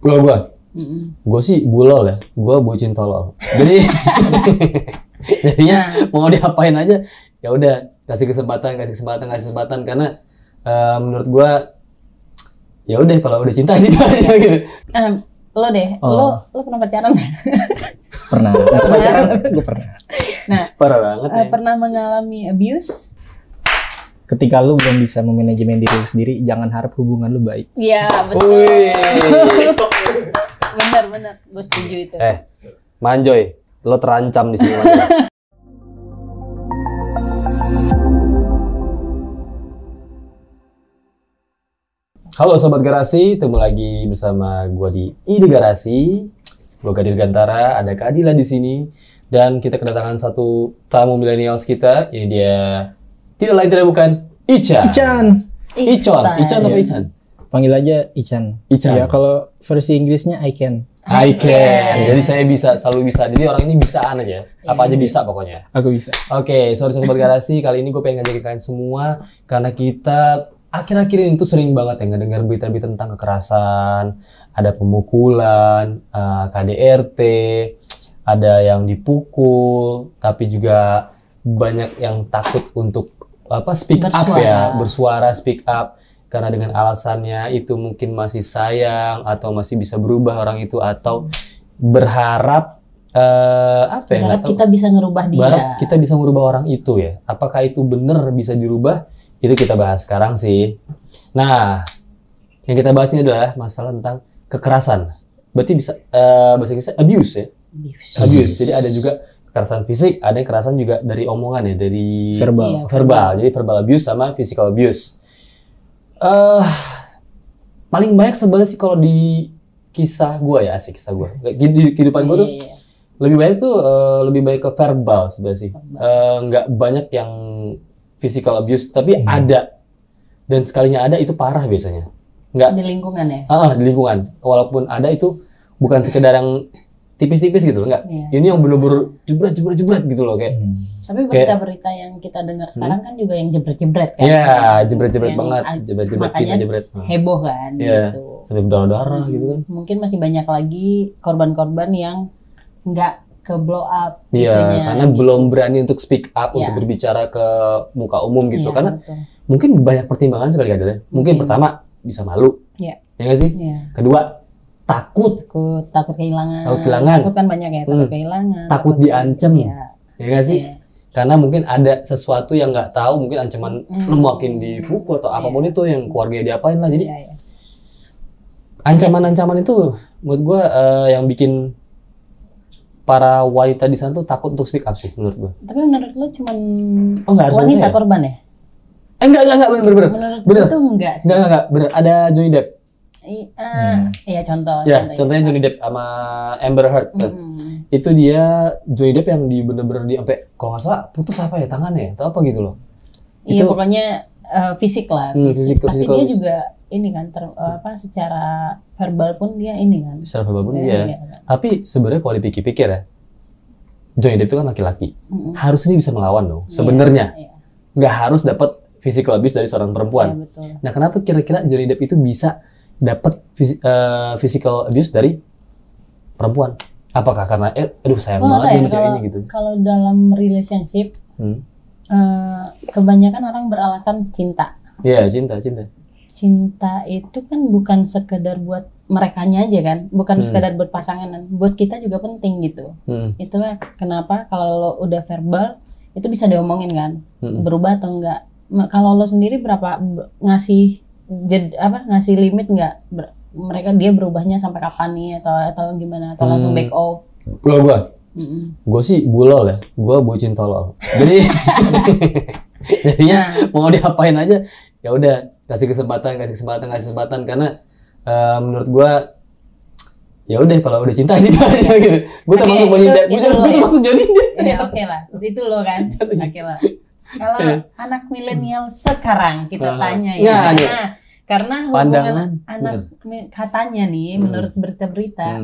Kalau gue sih bulol ya, gue bucin tolol. Jadi jadinya mau diapain aja, ya udah kasih kesempatan karena menurut gue ya udah kalau udah cinta sih aja gitu. Lo deh, lo pernah pacaran nggak? Pernah. Pacaran, gue pernah. Nah, parah banget. Pernah mengalami abuse? Ketika lu belum bisa memanajemen diri lu sendiri, jangan harap hubungan lu baik. Iya, betul. Benar, gue setuju itu. Manjoy, lo terancam di sini. Manjoy. Halo Sobat Garasi, ketemu lagi bersama gue di Ide Garasi. Gue Kadir Gantara, ada Kak Adila di sini, dan kita kedatangan satu tamu milenials kita. Ini dia, tidak lain tidak bukan Ichan apa Ichan? Panggil aja Ichan. Ya, kalau versi Inggrisnya I can. Jadi saya selalu bisa. Jadi orang ini bisaan aja. Apa aja bisa pokoknya. Aku bisa. Oke, sorry Sobat Garasi, kali ini gue pengen ngajakin kalian semua karena kita akhir-akhir ini tuh sering banget ya ngedengar berita-berita tentang kekerasan, ada pemukulan, KDRT, ada yang dipukul, tapi juga banyak yang takut untuk bersuara speak up karena dengan alasannya itu mungkin masih sayang atau masih bisa berubah orang itu, atau berharap kita bisa ngerubah dia. Berharap kita bisa ngerubah orang itu ya. Apakah itu benar bisa dirubah? Itu kita bahas sekarang sih. Nah, yang kita bahas ini adalah masalah tentang kekerasan. Berarti bisa bahasa Inggrisnya abuse ya? Abuse. Jadi ada juga kekerasan fisik, ada yang kekerasan juga dari omongan ya, dari verbal. Jadi verbal abuse sama physical abuse. Paling banyak sebenarnya sih kalau di kisah gue ya, kisah gue. Di kehidupan gue tuh lebih banyak ke verbal sebenarnya sih. Nggak banyak yang physical abuse, tapi ada. Dan sekalinya ada itu parah biasanya. Nggak di lingkungan ya? Di lingkungan. Walaupun ada itu bukan sekedar yang tipis-tipis gitu loh, enggak. Iya. Ini yang bener-bener jebret gitu loh kayak. Tapi berita-berita yang kita dengar sekarang kan juga yang jebret-jebret kan? Iya, jebret-jebret banget. Jebret-jebret, makanya heboh kan gitu. Sampai berdarah-darah gitu kan. Mungkin masih banyak lagi korban-korban yang nggak ke blow up. Iya, karena belum berani untuk speak up, untuk berbicara ke muka umum gitu. Karena mungkin banyak pertimbangan sekali ada. Mungkin pertama bisa malu. Iya. Ya nggak sih? Iya. Kedua, takut kehilangan. Takut kan banyak ya, takut kehilangan. Takut diancam. Ya nggak sih? Iya. Karena mungkin ada sesuatu yang nggak tahu, mungkin ancaman mungkin dipukul atau apapun itu yang keluarganya diapain lah. Jadi ancaman-ancaman itu menurut gue yang bikin para wanita di sana tuh takut untuk speak up sih menurut gue. Tapi menurut lo cuman wanita korban ya? Enggak, bener. Menurut itu enggak sih. Enggak, bener. Ada Johnny Depp. Iya, contohnya Johnny Depp sama Amber Heard. Itu dia Johnny Depp yang bener-bener sampai kalau nggak salah putus apa ya tangannya atau apa gitu loh. Iya, pokoknya fisik lah. Tapi dia juga ini kan secara verbal pun dia ini kan. Secara verbal pun dia. Tapi sebenarnya kalau dipikir-pikir ya, Johnny Depp itu kan laki-laki. Harusnya dia bisa melawan dong. Sebenarnya nggak harus dapat physical abuse dari seorang perempuan. Nah, kenapa kira-kira Johnny Depp itu bisa dapat physical abuse dari perempuan? Apakah karena sayang banget dia sama cewek ini gitu? Kalau dalam relationship kebanyakan orang beralasan cinta. Iya, cinta. Cinta itu kan bukan sekedar buat merekanya aja kan, bukan sekedar buat pasangan, buat kita juga penting gitu. Itulah kenapa kalau lo udah verbal itu bisa diomongin kan, berubah atau enggak. Kalau lo sendiri berapa ngasih limit enggak? Dia berubahnya sampai kapan nih atau gimana, atau langsung back off? Gue sih bulol ya, gue bucin tolol. Jadi jadinya mau diapain aja, ya udah kasih kesempatan karena menurut gue ya udah kalau udah cinta sih gitu. Gue termasuk Johnny Depp. Ya oke lah, itu lo kan. Oke lah. Kalau anak milenial sekarang kita tanya ya. Karena hubungan anak katanya nih menurut berita-berita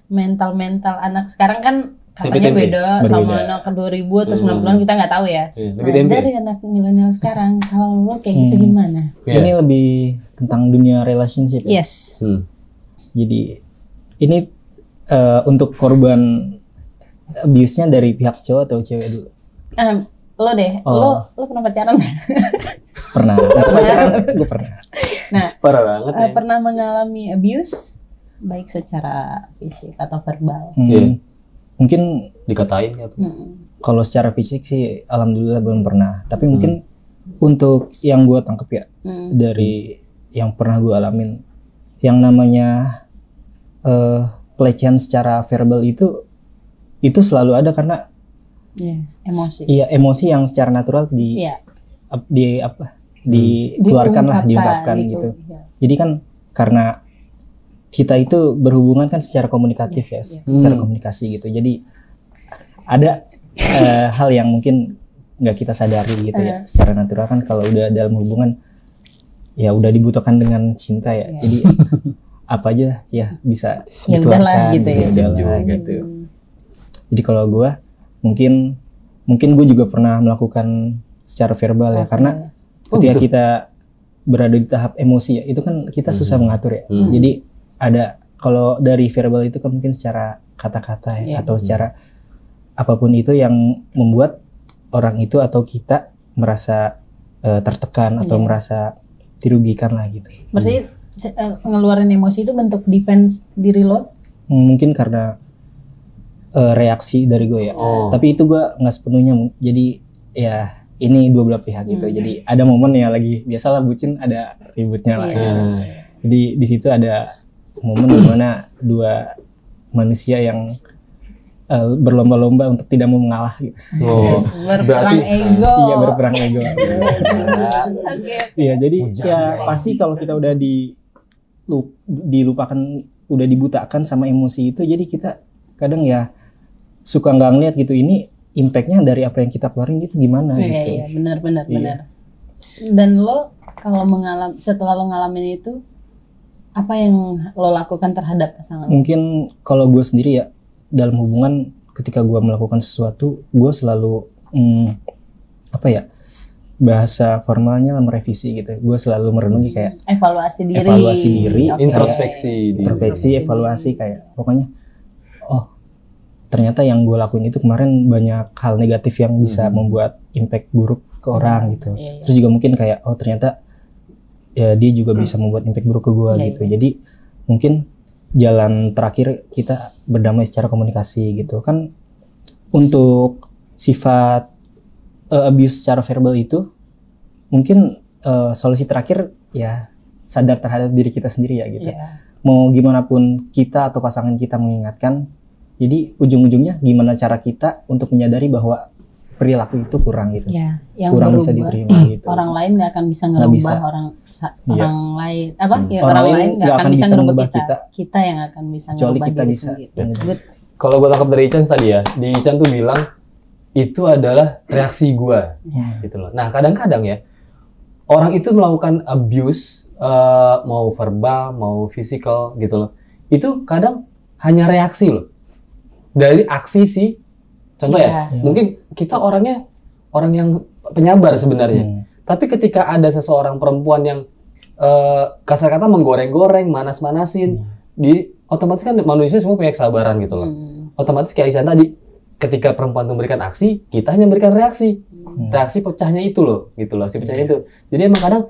mental anak sekarang kan katanya beda sama anak ke 2000 atau 90-an, kita nggak tahu ya. Dari anak milenial sekarang, kalau lo kayak gitu gimana? Ini lebih tentang dunia relationship. Yes. Jadi Ini untuk korban abuse-nya dari pihak cowok atau cewek dulu? Lo deh, lo pernah pacaran nggak? Pernah. Pacaran gue pernah. Nah, Parah banget ya. pernah mengalami abuse baik secara fisik atau verbal? Iya. Mungkin Dikatain gitu. kalau secara fisik sih alhamdulillah belum pernah. Tapi mungkin untuk yang gue tangkep ya dari yang pernah gue alamin, yang namanya pelecehan secara verbal itu selalu ada karena Emosi. iya, emosi yang secara natural dikeluarkan lah, diungkapkan gitu. Ya. Jadi kan karena kita itu berhubungan kan secara komunikatif ya, secara komunikasi gitu. Jadi ada hal yang mungkin nggak kita sadari gitu ya, secara natural kan kalau udah dalam hubungan ya udah dibutuhkan dengan cinta ya. Jadi apa aja ya bisa Ya udahlah gitu ya. udahlah gitu. Jadi kalau gue mungkin gue juga pernah melakukan secara verbal ya, karena ketika kita berada di tahap emosi ya, itu kan kita susah mengatur ya. Jadi ada, kalau dari verbal itu kan mungkin secara kata-kata ya, atau secara apapun itu yang membuat orang itu atau kita merasa tertekan atau merasa dirugikan lah gitu. Berarti ngeluarin emosi itu bentuk defense diri lo? Mungkin karena reaksi dari gue ya. Tapi itu gue nggak sepenuhnya. Jadi ya ini dua belah pihak gitu. Jadi ada momen ya lagi, biasalah bucin ada ributnya lah. Gitu. Jadi di situ ada momen dimana dua manusia yang berlomba-lomba untuk tidak mau mengalah gitu. Berperang ego. Iya, berperang ego. Iya, jadi ya pasti kalau kita udah dilupakan, udah dibutakan sama emosi itu, jadi kita kadang ya suka nggak ngeliat gitu, ini impactnya dari apa yang kita keluarin itu gimana gitu. Iya, benar. Dan lo kalau setelah lo ngalamin itu, apa yang lo lakukan terhadap pasangan? Mungkin kalau gue sendiri ya, dalam hubungan ketika gue melakukan sesuatu, gue selalu bahasa formalnya merevisi gitu. Gue selalu merenungi kayak evaluasi diri, introspeksi, evaluasi, kayak pokoknya ternyata yang gue lakuin itu kemarin banyak hal negatif yang bisa membuat impact buruk ke orang gitu. Terus juga mungkin kayak ternyata ya dia juga bisa membuat impact buruk ke gue gitu. Jadi mungkin jalan terakhir kita berdamai secara komunikasi gitu kan. Untuk sifat abuse secara verbal itu mungkin solusi terakhir ya sadar terhadap diri kita sendiri ya gitu. Mau gimana pun kita atau pasangan kita mengingatkan, jadi ujung-ujungnya gimana cara kita untuk menyadari bahwa perilaku itu kurang gitu. Ya, yang kurang berubah. Bisa diterima gitu. Orang lain nggak akan bisa ngerubah orang lain orang lain nggak akan bisa ngerubah kita. Kita yang akan bisa kecuali ngerubah kita diri bisa. sendiri. Kalau gue tangkap dari Ican tadi ya, di Ican tuh bilang itu adalah reaksi gue, gitu loh. Nah kadang-kadang ya orang itu melakukan abuse, mau verbal, mau physical gitu loh. Itu kadang hanya reaksi loh dari aksi sih. Contoh mungkin kita orang yang penyabar sebenarnya. Tapi ketika ada seseorang perempuan yang kasar kata menggoreng-goreng, manas-manasin, otomatis kan manusia semua punya kesabaran gitu loh. Otomatis kayak Isan tadi, ketika perempuan itu memberikan aksi, kita hanya memberikan reaksi. Reaksi pecahnya itu loh, gitu loh, si pecahnya itu. Jadi emang kadang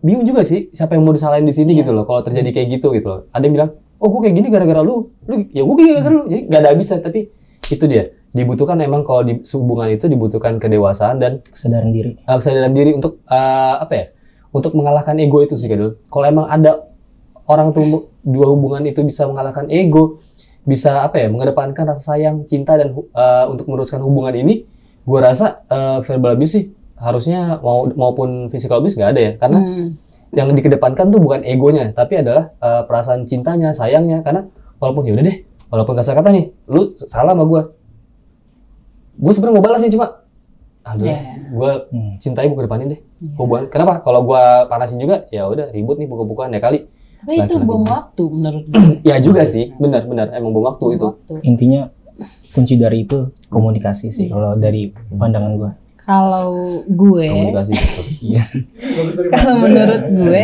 bingung juga sih siapa yang mau disalahin di sini gitu loh. Kalau terjadi kayak gitu loh. Ada yang bilang, oh gue kayak gini gara-gara lu ya gue kayak gara-gara lu. Jadi gak ada habisnya, tapi itu dia. Dibutuhkan emang kalau di hubungan itu dibutuhkan kedewasaan dan kesadaran diri. Kesadaran diri untuk untuk mengalahkan ego itu sih Kadul. Kalau emang ada orang tuh dua hubungan itu bisa mengalahkan ego, bisa mengedepankan rasa sayang, cinta dan untuk meneruskan hubungan ini, gue rasa verbal abuse sih harusnya maupun physical abuse nggak ada ya, karena yang dikedepankan tuh bukan egonya, tapi adalah perasaan cintanya, sayangnya. Karena walaupun ya udah deh, walaupun kasar kata nih, lu salah sama gue sebenarnya mau balas nih, cuma gue cintai gue kedepanin deh hubungan. Kenapa? Kalau gue panasin juga, ya udah ribut nih pukul-pukulan ya kali. Tapi itu bom waktu menurut gue. Ya juga sih, benar emang bom waktu itu. Intinya kunci dari itu komunikasi sih kalau dari pandangan gue. Kalau gue, komunikasi gitu. kalau menurut gue,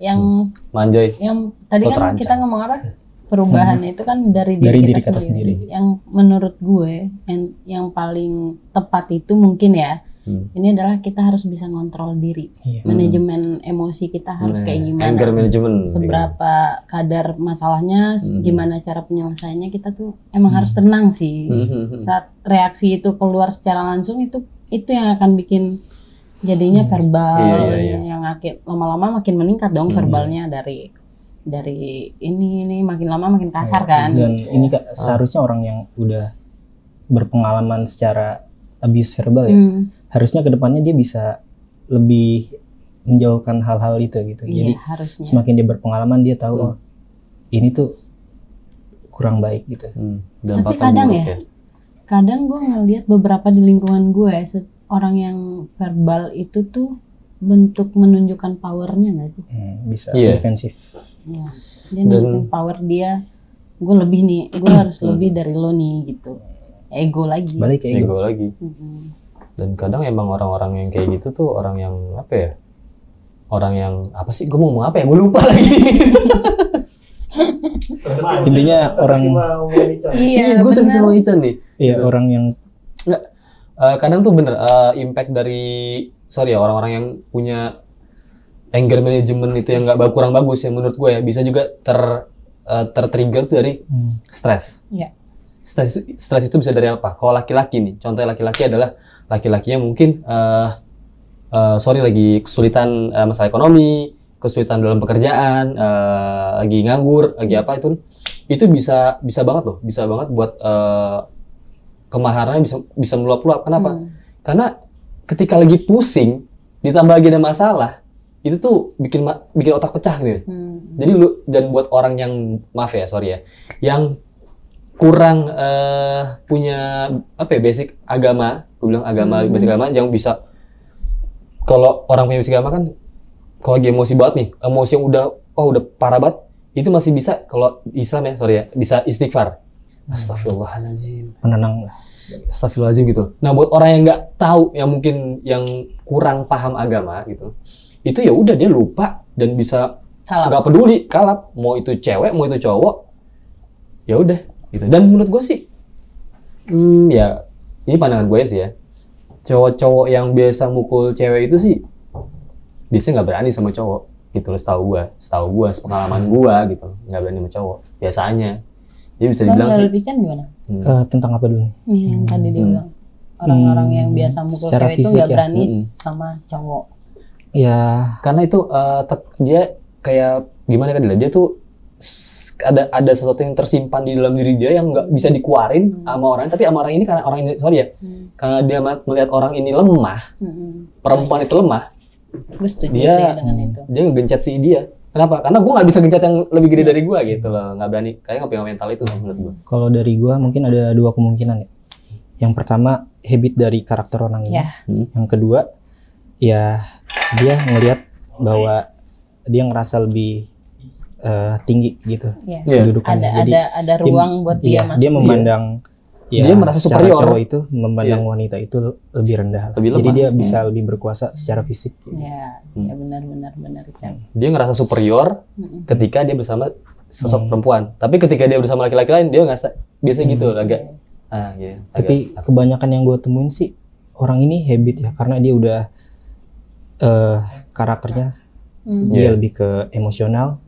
yang Manjoy. yang tadi kan terancam. kita ngomong apa? Perubahan itu kan dari Dari diri diri kita kita sendiri. Yang menurut gue, yang paling tepat itu mungkin ya, ini adalah kita harus bisa ngontrol diri. Iya. Manajemen emosi kita harus kayak gimana? Anger management. Seberapa kadar masalahnya, gimana cara penyelesaiannya, kita tuh emang harus tenang sih. Saat reaksi itu keluar secara langsung itu yang akan bikin jadinya verbal yang akan lama-lama makin meningkat dong verbalnya dari ini makin lama makin kasar kan. Dan ini seharusnya orang yang udah berpengalaman secara abuse verbal ya, harusnya kedepannya dia bisa lebih menjauhkan hal-hal itu gitu. Iya, Jadi harusnya. semakin dia berpengalaman dia tahu oh ini tuh kurang baik gitu. Tapi kadang ya, kadang gue ngeliat beberapa di lingkungan gue orang yang verbal itu tuh bentuk menunjukkan powernya nggak sih? Bisa defensif. Ya, dia nunjukin power dia, gue lebih nih, gue harus lebih dari lo nih gitu. Ego lagi. Balik ke ego lagi. Dan kadang emang orang-orang yang kayak gitu tuh orang yang apa ya? Orang yang apa sih? Gue mau ngomong apa ya? Gue lupa lagi. Intinya orang Iya, gue tuh sama Ican nih. Iya, orang yang Nggak, kadang tuh bener impact dari orang-orang yang punya anger management itu yang nggak kurang bagus ya menurut gue ya bisa juga tertrigger tuh dari stres. Iya. Stres itu bisa dari apa? Kalau laki-laki nih, contohnya laki-laki adalah laki-lakinya mungkin lagi kesulitan masalah ekonomi, kesulitan dalam pekerjaan, lagi nganggur, lagi apa itu bisa banget loh, bisa banget buat kemarahannya bisa meluap-luap. Kenapa? Karena ketika lagi pusing, ditambah lagi ada masalah, itu tuh bikin otak pecah gitu. Jadi dan buat orang yang yang kurang punya basic agama, gue bilang basic agama yang bisa, kalau orang punya basic agama kan kalau lagi emosi banget nih, emosi yang udah parah banget, itu masih bisa kalau Islam bisa istighfar. Astagfirullahaladzim. menenang lah. Astagfirullahaladzim gitu. Nah buat orang yang nggak tahu, yang mungkin yang kurang paham agama gitu, itu ya udah dia lupa dan bisa nggak peduli kalap, mau itu cewek mau itu cowok, ya udah gitu. Dan menurut gue sih, ya ini pandangan gue sih ya, cowok-cowok yang biasa mukul cewek itu sih biasanya nggak berani sama cowok gitu loh, setahu gue, sepengalaman gue gitu, nggak berani sama cowok biasanya. Jadi bisa dibilang sih. Menurut Ican gimana? Tentang apa dulu nih? Yang tadi dia bilang orang-orang yang biasa mukul cewek itu nggak berani sama cowok. Ya karena itu dia kayak gimana kan dia tuh ada sesuatu yang tersimpan di dalam diri dia yang nggak bisa dikeluarin sama orang, tapi sama orang ini karena orang ini karena dia melihat orang ini lemah, perempuan itu lemah, gue setuju sih dengan itu. Dia ngegencet si dia. Kenapa? Karena gue nggak bisa gencet yang lebih gede dari gue gitu loh, nggak berani, kayak nggak punya mental itu menurut gue. Kalau dari gue mungkin ada dua kemungkinan ya. Yang pertama habit dari karakter orang ini. Yang kedua ya dia ngelihat bahwa dia ngerasa lebih tinggi gitu kedudukannya. Jadi ada ruang buat dia masuk. Dia memandang dia merasa superior. Cowok itu memandang wanita itu lebih rendah. Jadi dia bisa lebih berkuasa secara fisik. Ya benar. Dia ngerasa superior ketika dia bersama sosok perempuan. Tapi ketika dia bersama laki-laki lain dia ngerasa biasa gitu agak. Tapi kebanyakan yang gue temuin sih orang ini habit ya, karena dia udah karakternya dia lebih ke emosional.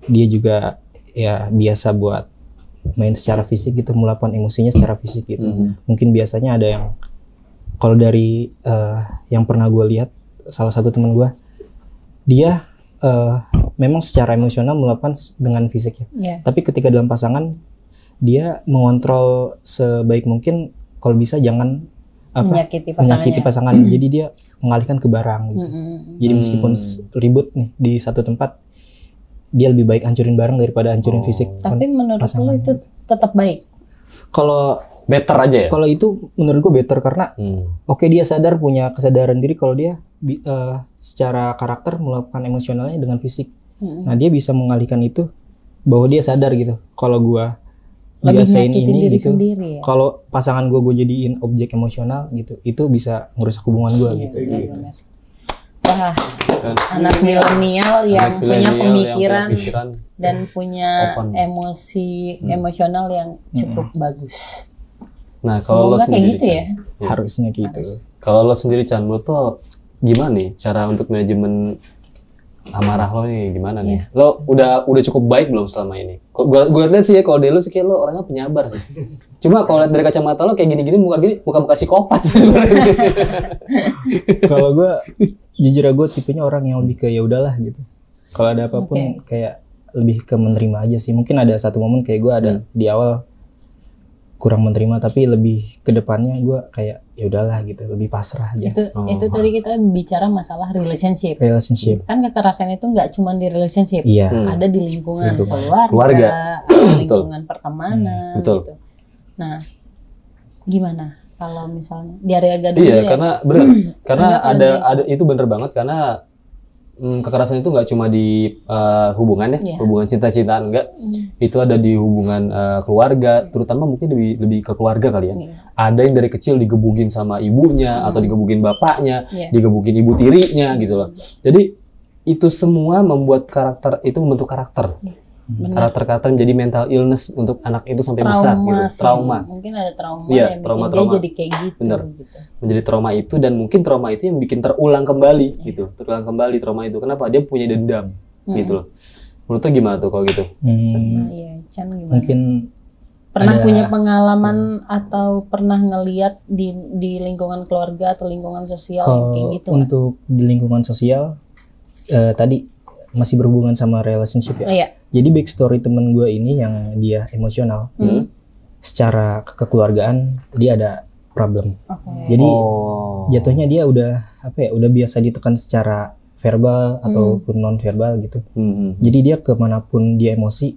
Dia juga ya biasa buat main secara fisik gitu, meluapkan emosinya secara fisik gitu. Mungkin biasanya ada yang kalau dari yang pernah gue lihat, salah satu teman gue, dia memang secara emosional meluapkan dengan fisik ya. Tapi ketika dalam pasangan dia mengontrol sebaik mungkin, kalau bisa jangan menyakiti pasangan. Jadi dia mengalihkan ke barang gitu. Jadi meskipun ribut nih di satu tempat, dia lebih baik hancurin barang daripada hancurin fisik. Tapi menurut lo itu tetap baik? Kalau better aja ya? Kalau itu menurut gue better karena oke, dia punya kesadaran diri kalau dia secara karakter melakukan emosionalnya dengan fisik. Nah dia bisa mengalihkan itu bahwa dia sadar gitu. Kalau gue biasain ini diri gitu. Sendiri, ya? Kalau pasangan gue jadiin objek emosional gitu, itu bisa merusak hubungan gue gitu. Benar. Wah, anak milenial yang punya pemikiran dan punya emosi emosional yang cukup bagus. Nah, kalau lo sendiri kayak gitu ya? Harusnya gitu. Kalau lo sendiri Chan, lo tuh gimana nih cara untuk manajemen amarah lo nih, gimana nih? Lo udah cukup baik belum selama ini? Gue lihat sih ya, kalau dari lo sih kayak lo orangnya penyabar sih. Cuma kalau lihat dari kacamata lo kayak gini-gini, muka psikopat sih. Kalau gue jujur gue tipenya orang yang lebih ke ya udahlah gitu. Kalau ada apapun kayak lebih ke menerima aja sih. Mungkin ada satu momen kayak gue ada di awal kurang menerima, tapi lebih ke depannya gue kayak ya udahlah gitu, lebih pasrah aja. Itu tadi kita bicara masalah relationship. Kan kekerasan itu nggak cuma di relationship, ada di lingkungan keluarga, lingkungan pertemanan gitu. Nah, gimana kalau misalnya di area dulu ya? Karena ada itu bener banget, karena kekerasan itu nggak cuma di hubungan ya, hubungan cinta-cintaan enggak, itu ada di hubungan keluarga, terutama mungkin lebih ke keluarga kali ya. Ada yang dari kecil digebukin sama ibunya atau digebukin bapaknya, digebukin ibu tirinya gitu loh. Jadi itu semua membuat karakter itu membentuk karakter. Karakter menjadi mental illness untuk anak itu sampai besar gitu. Trauma. Mungkin ada trauma yang trauma. Dia jadi kayak gitu. Bener. Gitu. Menjadi trauma itu, dan mungkin trauma itu yang bikin terulang kembali gitu. Terulang kembali trauma itu. Kenapa? Dia punya dendam gitu loh. Menurut lo gimana tuh kalau gitu? Iya, Chan gimana? Mungkin pernah punya pengalaman atau pernah ngelihat di lingkungan keluarga atau lingkungan sosial kayak gitu? Untuk di lingkungan sosial tadi masih berhubungan sama relationship ya. Iya. Jadi backstory temen gue ini yang dia emosional, secara kekeluargaan dia ada problem. Jadi jatuhnya dia udah biasa ditekan secara verbal ataupun non verbal gitu. Jadi dia kemanapun dia emosi,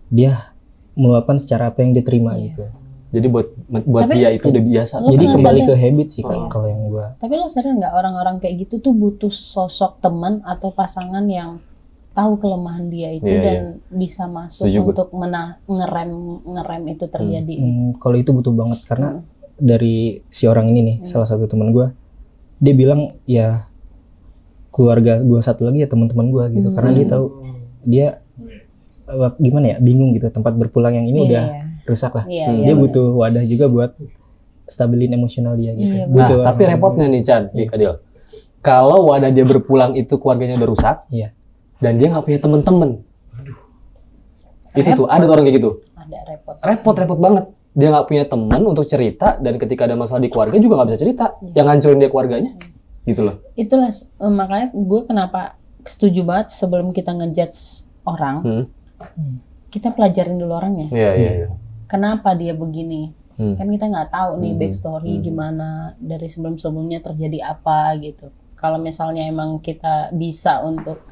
dia meluapkan secara apa yang diterima gitu. Jadi buat dia itu udah biasa. Jadi kembali ke habit sih kalau yang gue. Tapi lo sadar nggak orang-orang kayak gitu tuh butuh sosok teman atau pasangan yang tahu kelemahan dia itu dan bisa masuk untuk ngerem itu terjadi. Kalau itu butuh banget, karena dari si orang ini nih, salah satu teman gue, dia bilang ya keluarga gue satu lagi ya teman-teman gue gitu, karena dia tahu dia gimana ya, bingung gitu, tempat berpulang yang ini udah rusak lah. Dia butuh wadah juga buat stabilin emosional dia gitu. Nah, tapi repotnya nih Chan, Adil, kalau wadah dia berpulang itu keluarganya udah rusak, dan dia nggak punya temen-temen. Itu tuh ada orang kayak gitu. Ada repot banget. Dia nggak punya temen untuk cerita, dan ketika ada masalah di keluarga juga nggak bisa cerita. Yang ngancurin dia keluarganya, gitu loh. Itulah makanya gue kenapa setuju banget sebelum kita ngejudge orang, kita pelajarin dulu orangnya. Iya. Kenapa dia begini? Kan kita nggak tahu nih backstory gimana, dari sebelum-sebelumnya terjadi apa gitu. Kalau misalnya emang kita bisa untuk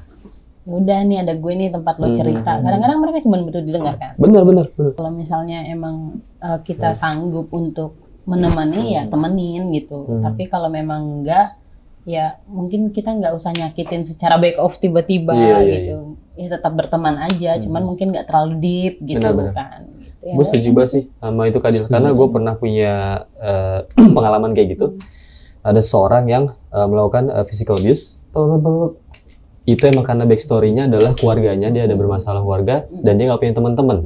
udah nih ada gue nih tempat lo cerita. Kadang-kadang mereka cuma butuh didengarkan. Benar. Kalau misalnya emang kita sanggup untuk menemani ya temenin gitu. Tapi kalau memang enggak, ya mungkin kita nggak usah nyakitin secara back off tiba-tiba gitu. Ya tetap berteman aja. Cuman mungkin nggak terlalu deep gitu kan. Gitu, gue setuju banget sih sama itu Kadil, karena gue pernah punya pengalaman kayak gitu. Ada seorang yang melakukan physical abuse. Itu emang karena backstory-nya adalah keluarganya, dia ada bermasalah keluarga dan dia nggak punya teman-teman.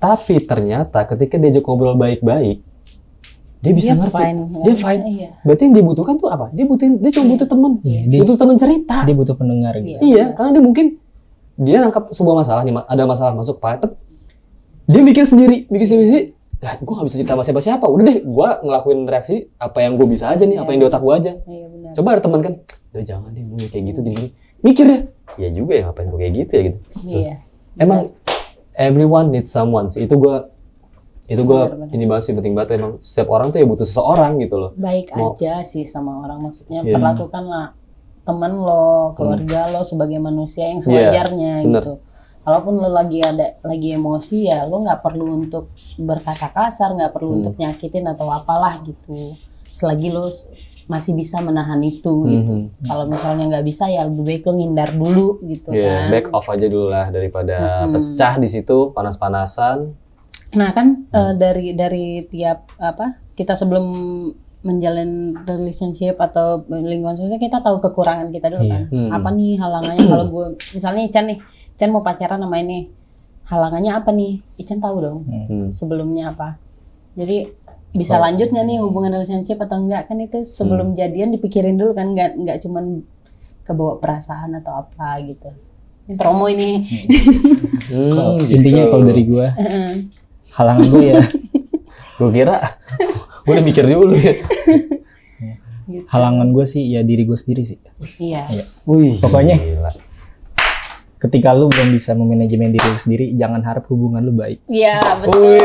Tapi ternyata ketika diajak ngobrol baik-baik, dia bisa ngerti. Dia fine. Berarti yang dibutuhkan tuh apa? Dia cuma butuh teman. Butuh teman cerita. Dia butuh pendengar gitu. Iya, karena dia mungkin dia nangkap sebuah masalah nih, ada masalah masuk kepala, dia mikir sendiri. Lah, gue gak bisa cerita sama siapa-siapa. Udah deh, gue ngelakuin reaksi apa yang gue bisa aja nih, apa yang di otak gue aja. Coba ada teman kan, udah jangan deh, gue kayak gitu gini. Mikir ya, ya juga ya ngapain gue kayak gitu ya gitu. Emang everyone needs someone. Itu gue ini banget sih, penting banget. Emang setiap orang tuh ya butuh seseorang gitu loh. Baik aja sih sama orang, maksudnya perlakukanlah teman lo, keluarga lo sebagai manusia yang sewajarnya gitu. Kalaupun lo lagi emosi ya lo nggak perlu untuk berkata kasar, nggak perlu untuk nyakitin atau apalah gitu. Selagi lo masih bisa menahan itu gitu. Kalau misalnya nggak bisa ya lebih baik lo ngindar dulu gitu kan. Back off aja dulu lah daripada pecah di situ panas-panasan. Nah kan dari tiap kita sebelum menjalin relationship atau lingkungan sosial kita tahu kekurangan kita dulu kan. Apa nih halangannya kalau gue misalnya Ican mau pacaran sama ini, halangannya apa nih? Ican tahu dong sebelumnya apa. Jadi bisa lanjut nggak nih hubungan relationship atau enggak, kan itu sebelum jadian dipikirin dulu kan, nggak cuman kebawa perasaan atau apa gitu. Ini promo ini. Intinya kalau dari gue halangan gue ya. Gue kira gue udah mikir dulu ya. Gitu. Halangan gue sih ya diri gue sendiri sih. Iya. Wih, pokoknya gila. Ketika lu belum bisa memanajemen diri lu sendiri, jangan harap hubungan lu baik. Iya, betul.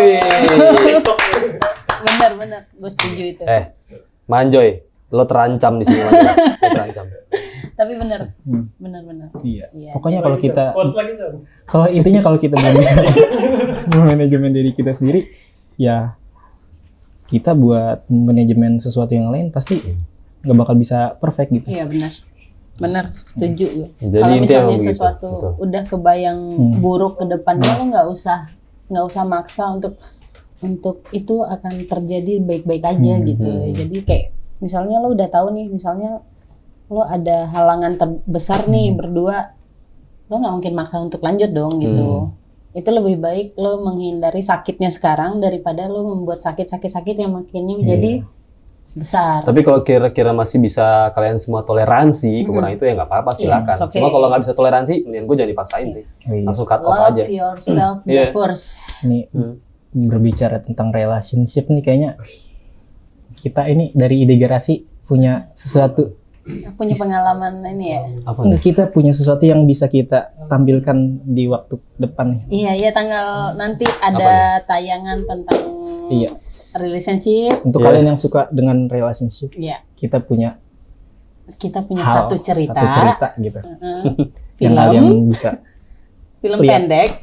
Benar, gue setuju itu. Manjoy, lo terancam di sini. Lo terancam. Tapi benar. Iya. Pokoknya kalau kita belum bisa memanajemen diri kita sendiri, ya kita buat manajemen sesuatu yang lain pasti nggak bakal bisa perfect gitu. Iya benar, setuju gue. Jadi kalau misalnya begitu, sesuatu betul. udah kebayang buruk ke depannya, lo nggak usah maksa untuk itu akan terjadi baik-baik aja gitu. Jadi kayak misalnya lo udah tahu nih, misalnya lo ada halangan terbesar nih berdua, lo nggak mungkin maksa untuk lanjut dong gitu. Itu lebih baik lo menghindari sakitnya sekarang daripada lo membuat sakit yang makinnya menjadi besar. Tapi kalau kira-kira masih bisa kalian semua toleransi kekurangan itu ya nggak apa-apa, silakan. Okay. Cuma kalau nggak bisa toleransi, mending gue jangan dipaksain sih. Langsung cut off aja. Love yourself first. Ini berbicara tentang relationship nih, kayaknya kita ini dari ide garasi punya sesuatu. Punya pengalaman ini ya. Apa nih? Kita punya sesuatu yang bisa kita tampilkan di waktu depan. Iya, tanggal nanti ada tayangan tentang relationship. Untuk kalian yang suka dengan relationship, kita punya satu cerita gitu. Yang bisa film pendek.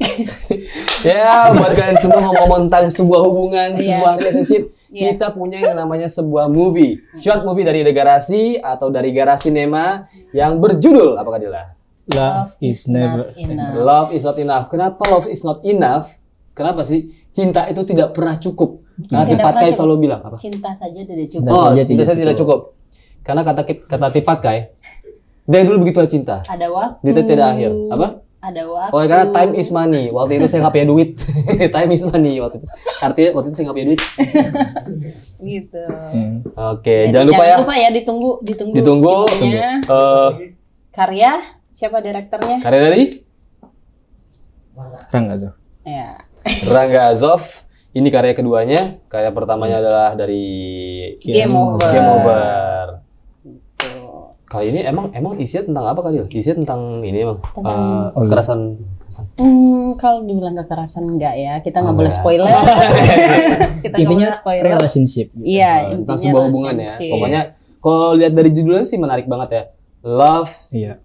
Ya, buat kalian semua ngomong tentang sebuah hubungan, sebuah relationship, kita punya yang namanya sebuah movie, short movie dari Ide Garasi atau dari Garasi Nema yang berjudul apa Kadila? Love is never enough. Love is not enough. Kenapa love is not enough? Kenapa sih cinta itu tidak pernah cukup? Karena Tipatkai selalu bilang apa? Cinta saja tidak cukup. Cinta saja tidak cukup. Karena kata Tipatkai, dari dulu begitulah cinta. Ada waktu. Cinta tidak akhir. Apa? Ada waktu. Oh, karena time is money. Waktu itu saya nggak punya duit. Time is money waktu itu. Artinya waktu itu saya nggak punya duit. Gitu. Oke, jangan lupa ya. Ditunggu. Karya siapa direkturnya? Karya dari Rangga Azov. Ya. Rangga Azov. Ini karya keduanya. Karya pertamanya adalah dari Game Over. Kali ini emang isinya tentang apa kali? Isinya tentang ini emang kekerasan. Kalau dibilang kekerasan enggak ya, kita nggak boleh spoiler. Kita intinya relationship. Iya, tentang sebuah hubungan ya. Pokoknya kalau lihat dari judulnya sih menarik banget ya. Love. Iya.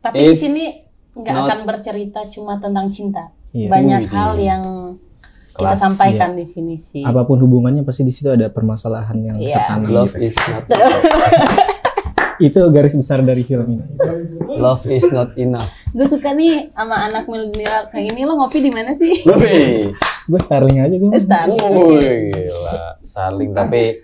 Tapi di sini nggak akan bercerita cuma tentang cinta. Banyak hal yang kita sampaikan di sini sih. Apapun hubungannya pasti di situ ada permasalahan yang tertanam. Love is not itu garis besar dari film ini. Love is not enough. Gue suka nih sama anak milenial kayak gini. Lo ngopi di mana sih? Gue Starling aja gue. Gila, Starling tapi.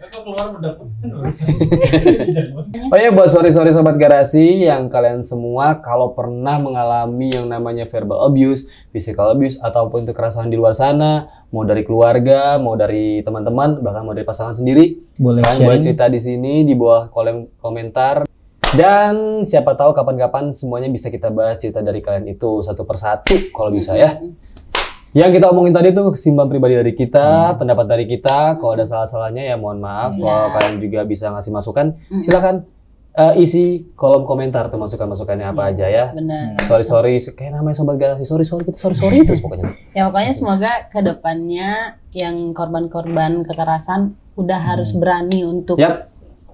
Oh ya, buat sorry sobat Garasi yang kalian semua kalau pernah mengalami yang namanya verbal abuse, physical abuse ataupun kekerasan di luar sana, mau dari keluarga, mau dari teman-teman, bahkan mau dari pasangan sendiri, boleh cerita di sini di bawah kolom komentar. Dan siapa tahu kapan-kapan semuanya bisa kita bahas cerita dari kalian itu satu persatu kalau bisa ya. Yang kita omongin tadi tuh kesimpulan pribadi dari kita, pendapat dari kita. Kalau ada salah-salahnya ya mohon maaf. Kalau kalian juga bisa ngasih masukan, silakan isi kolom komentar tuh masukan-masukannya apa aja ya. Benar. Sorry kayak namanya sobat Garasi, sorry terus pokoknya. Ya pokoknya semoga kedepannya yang korban-korban kekerasan udah harus berani untuk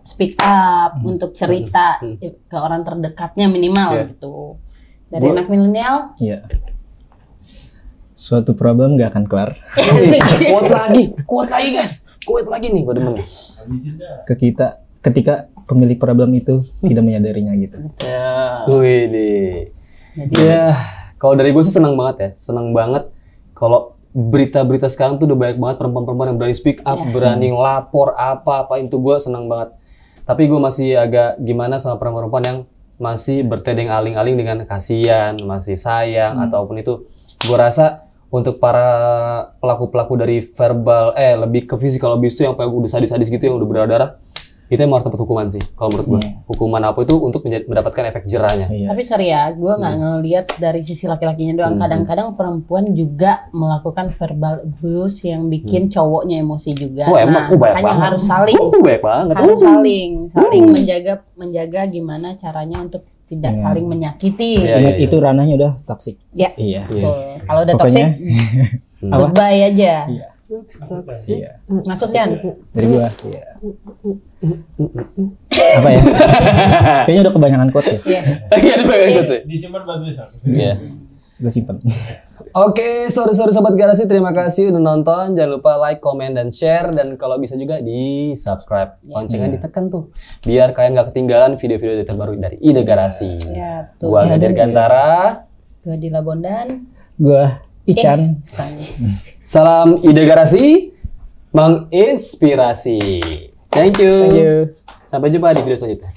speak up, untuk cerita ke orang terdekatnya minimal gitu. Dari anak milenial. Iya. Suatu problem gak akan kelar. Kuat lagi guys, kuat lagi nih, gue demen. Ketika pemilik problem itu tidak menyadarinya gitu. Wih deh. Ya, kalau dari gue sih senang banget kalau berita-berita sekarang tuh udah banyak banget perempuan-perempuan yang berani speak up, berani lapor apa itu gue senang banget. Tapi gue masih agak gimana sama perempuan-perempuan yang masih bertedeng aling-aling dengan kasihan, masih sayang ataupun itu. Gue rasa untuk para pelaku-pelaku dari verbal, lebih ke physical abuse itu yang udah sadis-sadis gitu, yang udah berdarah, itu yang harus dapat hukuman sih, kalau menurut gue. Hukuman apa itu untuk mendapatkan efek jerahnya. Tapi sorry ya, gue nggak ngelihat dari sisi laki-lakinya doang. Kadang-kadang perempuan juga melakukan verbal abuse yang bikin cowoknya emosi juga. Emang banyak hanya banget. harus saling, Banyak banget. harus saling menjaga gimana caranya untuk tidak saling menyakiti. Ingat itu ranahnya udah toksik. Ya, Iya. betul. Kalau udah Pokoknya, toksik, goodbye aja. Iya. Iya. Masuk Chan. Dari gua. Iya. Apa ya? Kayaknya udah kebanyakan quotes ya. Iya. Iya, bagus sih. Disimpan buat besok. Iya. Gue simpen. Oke, sorry Sobat Garasi, terima kasih udah nonton. Jangan lupa like, comment, dan share. Dan kalau bisa juga di subscribe. Loncengnya ditekan tuh, biar kalian gak ketinggalan video-video terbaru dari Ide Garasi. Ya, tuh. Gua Gadir Gantara. Gua Dila Bondan. Gua Ican. Salam Ide Garasi, menginspirasi. Thank you. Thank you. Sampai jumpa di video selanjutnya.